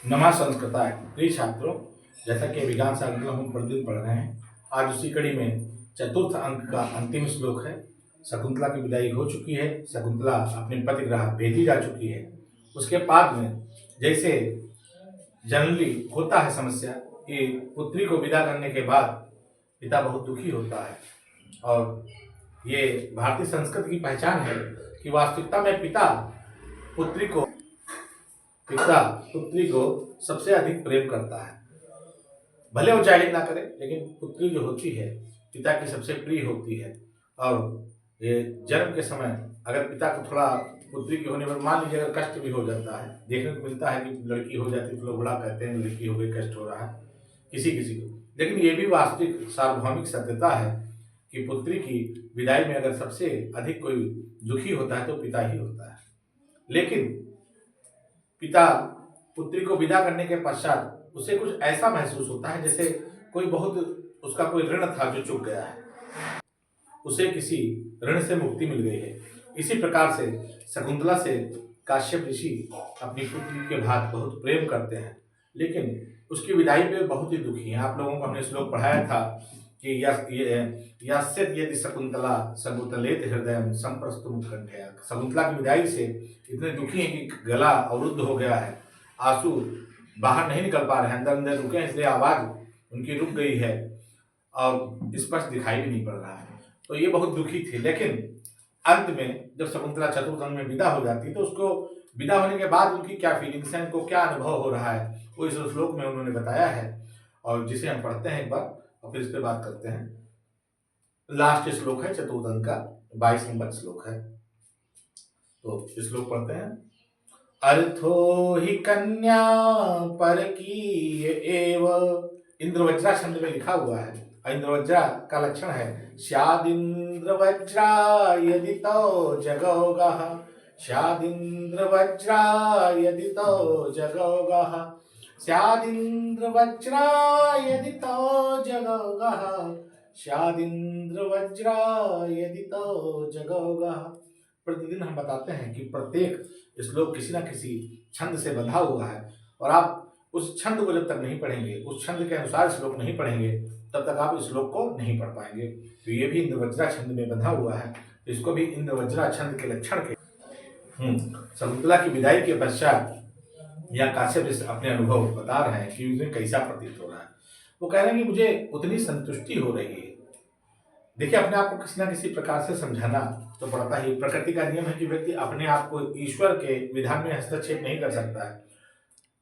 नमा संस्कृताय। प्रिय छात्रों, जैसा कि विज्ञान शाकुंतलम हम प्रतिदिन पढ़ रहे हैं, आज उसी कड़ी में चतुर्थ अंक का अंतिम श्लोक है। शकुंतला की विदाई हो चुकी है, शकुंतला अपने पति ग्रह भेजी जा चुकी है। उसके बाद में जैसे जनरली होता है समस्या कि पुत्री को विदा करने के बाद पिता बहुत दुखी होता है, और ये भारतीय संस्कृति की पहचान है कि वास्तविकता में पिता पुत्री को सबसे अधिक प्रेम करता है। भले वो जाहिर ना करे, लेकिन पुत्री जो होती है पिता की सबसे प्रिय होती है। और ये जन्म के समय अगर पिता को थोड़ा पुत्री के होने पर मान लीजिए अगर कष्ट भी हो जाता है, देखने को मिलता है कि लड़की हो जाती है तो लोग बड़ा कहते हैं लड़की हो गई, कष्ट हो रहा है किसी किसी को, लेकिन ये भी वास्तविक सार्वभौमिक सत्यता है कि पुत्री की विदाई में अगर सबसे अधिक कोई दुखी होता है तो पिता ही होता है। लेकिन पिता पुत्री को विदा करने के पश्चात उसे कुछ ऐसा महसूस होता है जैसे कोई बहुत उसका कोई ऋण था जो चुक गया है, उसे किसी ऋण से मुक्ति मिल गई है। इसी प्रकार से शकुंतला से काश्यप ऋषि अपनी पुत्री के भाग बहुत प्रेम करते हैं, लेकिन उसकी विदाई पे बहुत ही दुखी हैं। आप लोगों को हमने श्लोक पढ़ाया था कि यस्य यदि शकुंतला सकुतलेत हृदय संप्रस्तु मुत्कंठया। शकुंतला की विदाई से इतने दुखी हैं कि गला अवरुद्ध हो गया है, आंसू बाहर नहीं निकल पा रहे हैं, अंदर अंदर रुके हैं, इसलिए आवाज उनकी रुक गई है और स्पष्ट दिखाई भी नहीं पड़ रहा है। तो ये बहुत दुखी थे। लेकिन अंत में जब शकुंतला चतुर्थ अंक में विदा हो जाती तो उसको विदा होने के बाद उनकी क्या फीलिंग्स हैं, उनको क्या अनुभव हो रहा है, वो इस श्लोक में उन्होंने बताया है, और जिसे हम पढ़ते हैं एक बार और फिर इस पर बात करते हैं। लास्ट श्लोक है चतुर्थ अंक का, 22 नंबर श्लोक है, तो श्लोक पढ़ते हैं। अर्थो हि कन्या परकीय एव। इंद्रवज्रा छंद में लिखा हुआ है। इंद्रवज्रा का लक्षण है स्यादिंद्रवज्रा यदि तो जगौगः, स्यादिंद्रवज्रा यदि तो जगौगः, स्यादिंद्रवज्रा यदि तो जगौगः, स्यादिंद्रवज्रा यदि तो जगौगः। प्रतिदिन हम बताते हैं कि प्रत्येक श्लोक किसी न किसी छंद से बंधा हुआ है, और आप उस छंद को जब तक नहीं पढ़ेंगे, उस छंद के अनुसार श्लोक नहीं पढ़ेंगे, तब तक आप इस श्लोक को नहीं पढ़ पाएंगे। तो ये भी इंद्रवज्रा छंद में बंधा हुआ है, तो इसको भी इंद्रवज्रा छंद के लक्षण के शकुंतला की विदाई के पश्चात या काश्यप अपने अनुभव बता रहे हैं कि उन्हें कैसा प्रतीत हो रहा है। वो कह रहे हैं कि मुझे उतनी संतुष्टि हो रही है। देखिए, अपने आप को किसी न किसी प्रकार से समझाना तो पड़ता ही। प्रकृति का नियम है कि व्यक्ति अपने आप को ईश्वर के विधान में हस्तक्षेप नहीं कर सकता है,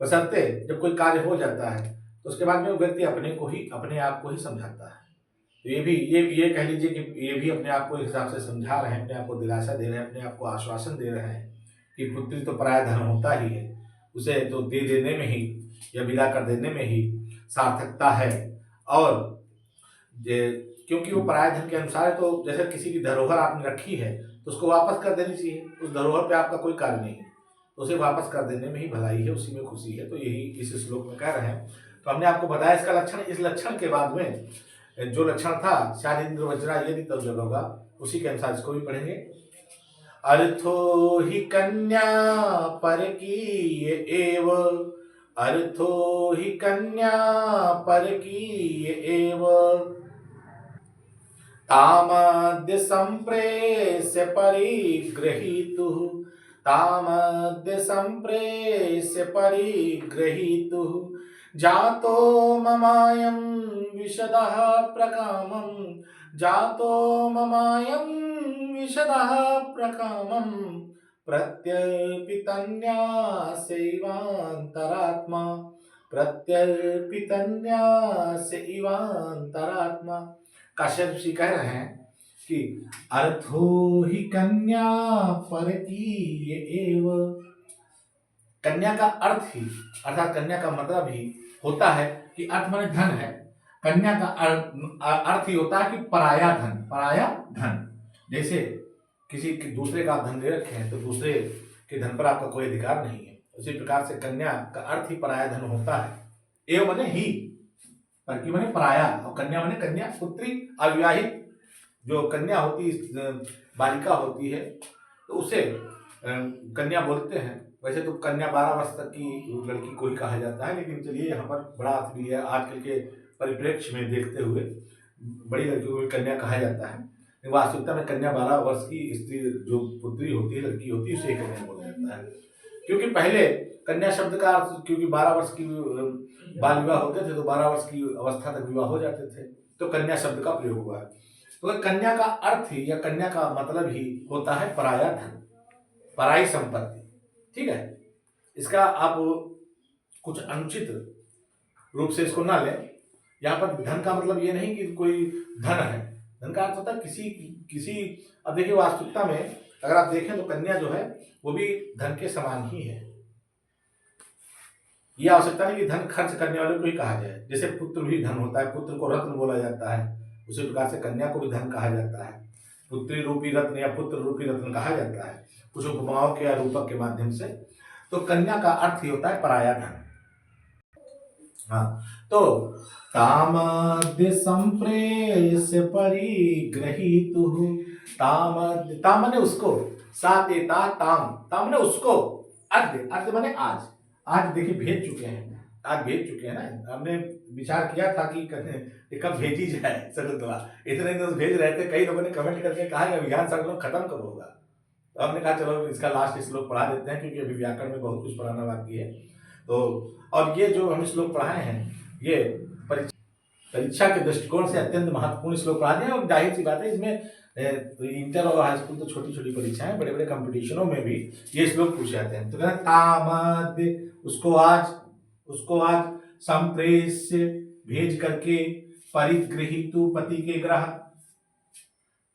बशर्ते जब कोई कार्य हो जाता है तो उसके बाद में वो व्यक्ति अपने आप को ही समझाता है। तो ये कह लीजिए कि ये भी अपने आप को इस हिसाब से समझा रहे हैं, अपने आप को दिलासा दे रहे हैं, अपने आप को आश्वासन दे रहे हैं कि पुत्री तो पराया धन होता ही है, उसे तो दे देने में ही या विदा कर देने में ही सार्थकता है। और क्योंकि वो पराया धन के अनुसार है, तो जैसे किसी की धरोहर आपने रखी है तो उसको वापस कर देनी चाहिए। उस धरोहर पे आपका कोई कार्य नहीं है, तो उसे वापस कर देने में ही भलाई है, उसी में खुशी है। तो यही इस श्लोक में कह रहे हैं। तो हमने आपको बताया इसका लक्षण। इस लक्षण के बाद में जो लक्षण था शादिंद्र वज्रा यदि तब जब होगा, उसी के अनुसार इसको भी पढ़ेंगे। अर्थो हि कन्या परकीय एव, अर्थो हि कन्या परकीय एव, तामद्य संप्रेष्य परिगृहीतुः, तामद्य संप्रेष्य परिगृहीतुः, जातो ममायं विशदः प्रकामं, जातो ममायं विशदः प्रकामं, प्रत्यर्पितन्यासैवान्तरात्मा, प्रत्यर्पितन्यासैवान्तरात्मा। काश्यप ऋषि कह रहे हैं कि अर्थो ही कन्या परकीय एव। कन्या का अर्थ ही, अर्थात कन्या का मतलब ही होता है कि अर्थ माने धन है। कन्या का अर्थ ही होता है कि पराया धन, पराया धन। जैसे किसी दूसरे का धन दे रखे हैं तो दूसरे के धन पर आपका कोई अधिकार नहीं है, उसी प्रकार से कन्या का अर्थ ही पराया धन होता है। एव माने ही, परकी माने पराया, और कन्या माने कन्या, पुत्री, अविवाहित जो कन्या होती, बालिका होती है, तो उसे कन्या बोलते हैं। वैसे तो कन्या 12 वर्ष तक की लड़की को ही कहा जाता है, लेकिन चलिए यहाँ पर बड़ा अर्थ भी है आजकल के परिप्रेक्ष्य में देखते हुए बड़ी लड़की को भी कन्या कहा जाता है। लेकिन वास्तविकता में कन्या 12 वर्ष की स्त्री जो पुत्री होती है, लड़की होती है, उसे कन्या बोला जाता है। क्योंकि पहले कन्या शब्द का अर्थ, क्योंकि 12 वर्ष की बाल विवाह होते थे तो 12 वर्ष की अवस्था तक विवाह हो जाते थे, तो कन्या शब्द का प्रयोग हुआ है। तो कन्या का अर्थ ही या कन्या का मतलब ही होता है पराया धन, पराई संपत्ति। ठीक है, इसका आप कुछ अनुचित रूप से इसको ना लें। यहाँ पर धन का मतलब ये नहीं कि कोई धन है, धन का अर्थ होता है किसी अब देखिए वास्तविकता में अगर आप देखें तो कन्या जो है वो भी धन के समान ही है। ये आवश्यकता नहीं कि धन खर्च करने वाले को ही कहा जाए। जैसे पुत्र भी धन होता है, पुत्र को रत्न बोला जाता है, उसी प्रकार से कन्या को भी धन कहा जाता है, पुत्री रूपी रत्न या पुत्र रूपी रत्न कहा जाता है कुछ उपमाओं के या रूपक के माध्यम से। तो कन्या का अर्थ ही होता है पराया धन। हाँ, तो तामद्य संप्रेष्य परिग्रहीतुः, ताम माने उसको, सातेता ताम माने उसको, अद्य माने आज देखिए भेज चुके हैं, आज भेज चुके हैं ना। हमने विचार किया था कि कब भेजी जाए शकुंतला, इतने दिन भेज रहे थे, कई लोगों ने कमेंट करके कहा कि अभियान संकलन खत्म कब होगा। तो हमने कहा चलो इसका लास्ट श्लोक पढ़ा देते हैं, क्योंकि अभी व्याकरण में बहुत कुछ पढ़ाना बाकी है। तो और ये जो हम श्लोक पढ़ाए हैं ये परीक्षा के दृष्टिकोण से अत्यंत महत्वपूर्ण श्लोक पढ़ा दिए। और जाहिर सी बात है इसमें इंटर और हाई स्कूल तो छोटी छोटी परीक्षाएं, बड़े बड़े कंपटीशनों में भी ये श्लोक पूछे जाते हैं। तो कहते हैं तामद्य, उसको आज संप्रेष्य भेज करके, परिगृहीतु पति के ग्रह,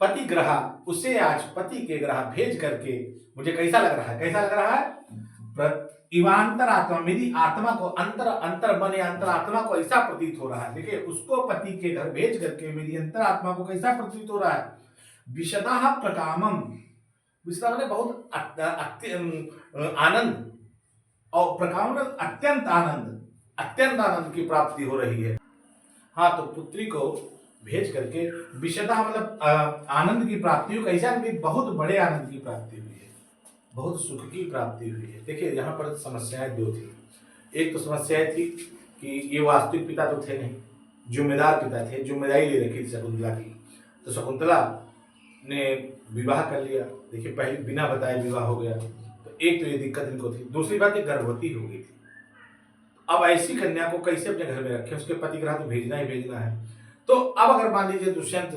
पति ग्रह उसे आज पति के ग्रह भेज करके मुझे कैसा लग रहा है इवांतरात्मा, मेरी आत्मा को अंतर मन या अंतरात्मा को ऐसा प्रतीत हो रहा है। देखिए उसको पति के घर भेज करके मेरी अंतरात्मा को कैसा प्रतीत हो रहा है, विशदा प्रकामम, विशदा माने बहुत आनंद, और प्रकाम अत्यंत आनंद की प्राप्ति हो रही है। हाँ, तो पुत्री को भेज करके विशदा मतलब आनंद की प्राप्ति हो, कैसा बहुत बड़े आनंद की प्राप्ति हुई है, बहुत सुख की प्राप्ति हुई है। देखिए यहाँ पर समस्याएं दो थी। एक तो समस्या थी कि ये वास्तविक पिता तो थे नहीं, जिम्मेदार पिता थे, जिम्मेदारी ले रखी थी शकुंतला की। तो शकुंतला ने विवाह कर लिया, देखिए पहले बिना बताए विवाह हो गया, तो एक तो ये दिक्कत इनको थी। दूसरी बात ये गर्भवती हो गई थी। अब ऐसी कन्या को कैसे अपने घर में रखे, उसके पति ग्रह तो भेजना ही भेजना है। तो अब अगर मान लीजिए दुष्यंत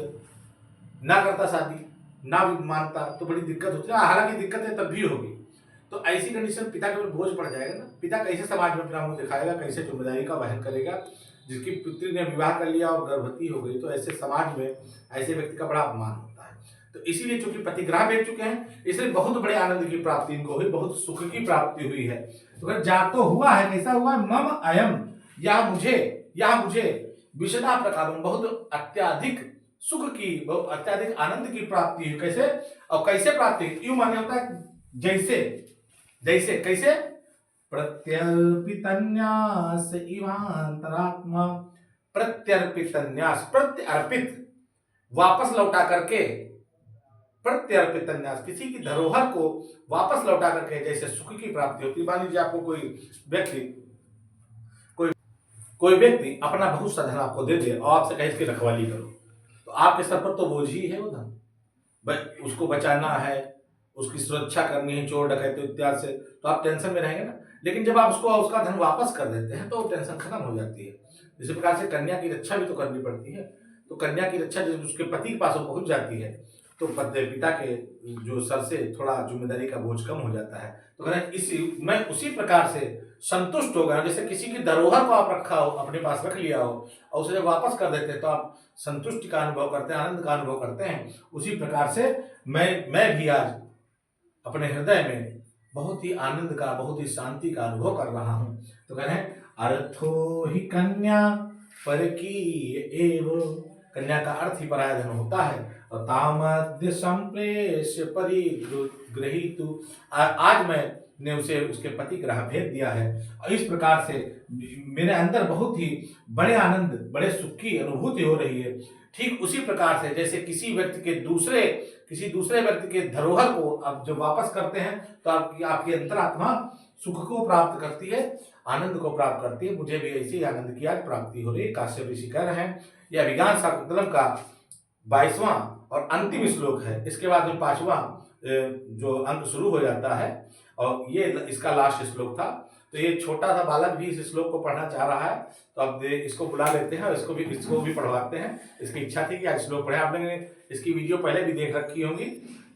ना करता शादी, ना भी मानता, तो बड़ी दिक्कत होती है। हालांकि दिक्कतें तब भी होगी। तो ऐसी कंडीशन पिता के ऊपर बोझ पड़ जाएगा ना। पिता कैसे समाज में अपना मुंह दिखाएगा, कैसे जिम्मेदारी का वहन करेगा। जिसकी पुत्री ने विवाह कर लिया और गर्भवती हो गई, तो ऐसे समाज में ऐसे व्यक्ति का बड़ा अपमान होता है। तो इसीलिए चूंकि पति ग्रह भेज चुके हैं, इसलिए बहुत बड़े आनंद की प्राप्ति इनको हुई, बहुत सुख की प्राप्ति हुई है। तो जातो हुआ है, कैसा हुआ है, मम अयम, या मुझे विशदा प्रकार बहुत अत्याधिक सुख की, बहुत अत्याधिक आनंद की प्राप्ति है। कैसे, और कैसे प्राप्ति, यूं माने होता है जैसे कैसे, प्रत्यर्पितन्यास इवांतरात्मा, प्रत्यर्पितन्यास, प्रत्यर्पित वापस लौटा करके, प्रत्यर्पितन्यास किसी की धरोहर को वापस लौटा करके जैसे सुख की प्राप्ति होती है। मान लीजिए आपको कोई व्यक्ति अपना बहुत सा धन आपको दे दे और आपसे कहे इसकी रखवाली करो, तो आपके सर पर तो बोझ ही है वो धन, उसको बचाना है, उसकी सुरक्षा करनी है चोर डकैती इत्यादि से, तो आप टेंशन में रहेंगे ना। लेकिन जब आप उसको उसका धन वापस कर देते हैं तो टेंशन खत्म हो जाती है। इसी प्रकार से कन्या की रक्षा भी तो करनी पड़ती है। तो कन्या की रक्षा जब उसके पति के पास पहुंच जाती है तो पिता के जो सर से थोड़ा जिम्मेदारी का बोझ कम हो जाता है। तो मैं उसी प्रकार से संतुष्ट हो गया, जैसे किसी की धरोहर को आप रखा हो, अपने पास रख लिया हो और उसे जब वापस कर देते हैं तो आप संतुष्टि का अनुभव करते हैं, आनंद का अनुभव करते हैं। उसी प्रकार से मैं भी आज अपने हृदय में बहुत ही आनंद का, बहुत ही शांति का अनुभव कर रहा हूँ। तो कह रहे हैं अर्थो ही कन्या परकीय एव, कन्या का अर्थ ही पराया धन होता है। और तामद्य संप्रेष्य परिगृहीतु, आज मैंने उसे उसके पति ग्रह भेज दिया है। और इस प्रकार से मेरे अंदर बहुत ही बड़े आनंद, बड़े सुख की अनुभूति हो रही है। ठीक उसी प्रकार से जैसे किसी दूसरे व्यक्ति के धरोहर को आप जब वापस करते हैं तो आपकी अंतरात्मा सुख को प्राप्त करती है, आनंद को प्राप्त करती है। मुझे भी ऐसी ही आनंद की आज प्राप्ति हो रही है। काश्यप ऋषि कह रहे हैं, यह अभिज्ञान शाकुंतलम का 22वां और अंतिम श्लोक है। इसके बाद में 5वां जो अंक शुरू हो जाता है और ये इसका लास्ट श्लोक था। तो ये छोटा सा बालक भी इस श्लोक को पढ़ना चाह रहा है, तो अब इसको बुला लेते हैं और इसको भी पढ़वाते हैं। इसकी इच्छा थी कि आज श्लोक पढ़े। आपने इसकी वीडियो पहले भी देख रखी होंगी,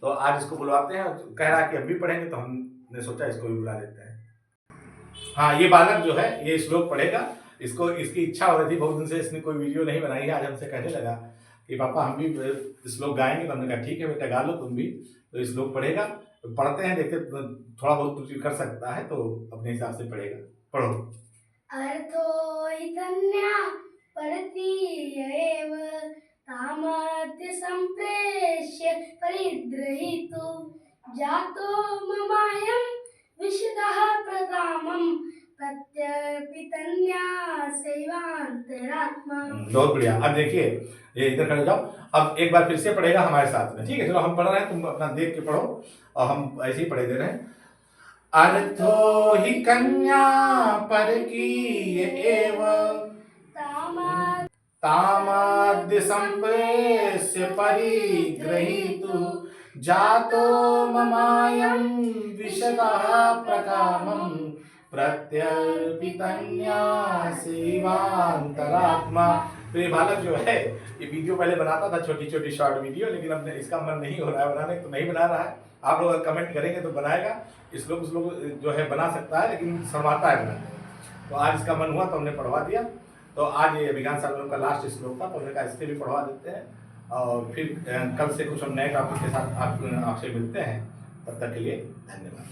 तो आज इसको बुलवाते हैं। कह रहा है कि हम भी पढ़ेंगे, तो हमने सोचा इसको भी बुला लेते हैं। हाँ, ये बालक जो है ये श्लोक पढ़ेगा। इसको इसकी इच्छा हो रही थी बहुत दिन से, इसने कोई वीडियो नहीं बनाई है। आज हमसे कहने लगा कि पापा हम भी श्लोक गाएंगे, तो हमने कहा ठीक है बेटा गा लो तुम भी। तो इस श्लोक पढ़ेगा, तो पढ़ते हैं, देखते थोड़ा बहुत कुछ कर सकता है तो अपने हिसाब से पढ़ेगा। पढ़ो। अर्थो हि तन्या परतीयैव तामद्य सम्प्रेष्य परिगृहीतु जातो ममायं विशदः प्रकामं प्रत्यर्पितन्या सेवान्तरात्मा। बहुत बढ़िया। अब देखिए, ये इधर खड़े जाओ। अब एक बार फिर से पढ़ेगा हमारे साथ में, ठीक है? चलो हम पढ़ रहे हैं, तुम अपना देख के पढ़ो और हम ऐसे ही पढ़े दे रहे हैं। अर्थो हि कन्या परकीय एव तामाद्य सम्प्रेष्य परिगृहीतु जातो ममायं विशदः प्रकामं प्रत्यर्पितन्या सेवान्तरात्मा। तो ये बालक जो है ये वीडियो पहले बनाता था, छोटी छोटी शॉर्ट वीडियो, लेकिन अब इसका मन नहीं हो रहा है बनाने, तो नहीं बना रहा है। आप लोग कमेंट करेंगे तो बनाएगा। इस लोग जो है बना सकता है, लेकिन शर्माता है बनाने। तो आज इसका मन हुआ तो हमने पढ़वा दिया। तो आज ये अभिज्ञान शाकुंतलम का लास्ट श्लोक था, तो हमने कहा इससे भी पढ़वा देते हैं और फिर कल से कुछ हम नए टॉपिक के साथ आपसे मिलते हैं। तब तक के लिए धन्यवाद।